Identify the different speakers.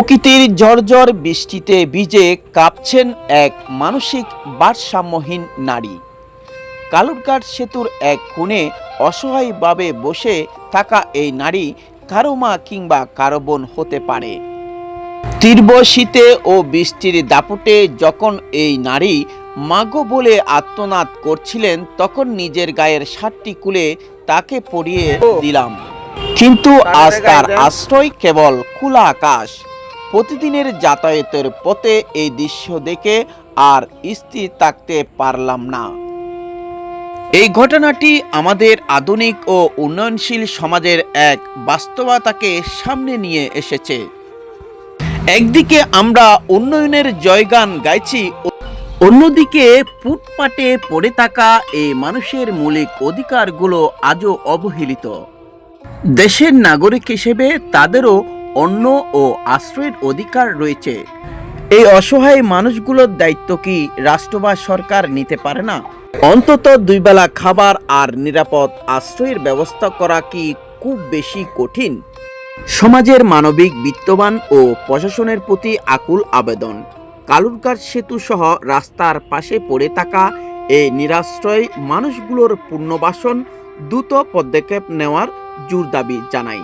Speaker 1: প্রকৃতির ঝড়ঝড় বৃষ্টিতে ভিজে কাঁপছেন এক মানসিক ভারসাম্যহীন নারী। কালুরঘাট সেতুর এক কোণে অসহায়ভাবে বসে থাকা এই নারী কারো মা কিংবা কারো বোন হতে পারে। তীব্র শীতে ও বৃষ্টির দাপটে যখন এই নারী মাগো বলে আর্তনাদ করছিলেন, তখন নিজের গায়ের শার্টটি খুলে তাকে পরিয়ে দিলাম। কিন্তু আজ তার আশ্রয় কেবল খোলা আকাশ। প্রতিদিনের যাতায়াতের পথে এই দৃশ্য দেখে আর স্থির থাকতে পারলাম না। এই ঘটনাটি আমাদের আধুনিক ও উন্নয়নশীল সমাজের এক বাস্তবতাকে সামনে নিয়ে এসেছে। একদিকে আমরা উন্নয়নের জয়গান গাইছি, অন্যদিকে ফুটপাতে পড়ে থাকা এই মানুষের মৌলিক অধিকারগুলো আজও অবহেলিত। দেশের নাগরিক হিসেবে তাদেরও অন্ন ও আশ্রয়ের অধিকার রয়েছে। এই অসহায় মানুষগুলোর দায়িত্ব কি রাষ্ট্র বা সরকার নিতে পারে না? অন্তত দুই বেলা খাবার আর নিরাপদ আশ্রয়ের ব্যবস্থা করা কি খুব বেশি কঠিন? সমাজের মানবিক, বিত্তবান ও প্রশাসনের প্রতি আকুল আবেদন। কালুরঘাট সেতু সহ রাস্তার পাশে পড়ে থাকা এই নিরাশ্রয় মানুষগুলোর পুনর্বাসন দ্রুত পদক্ষেপ নেওয়ার জোর দাবি জানাই।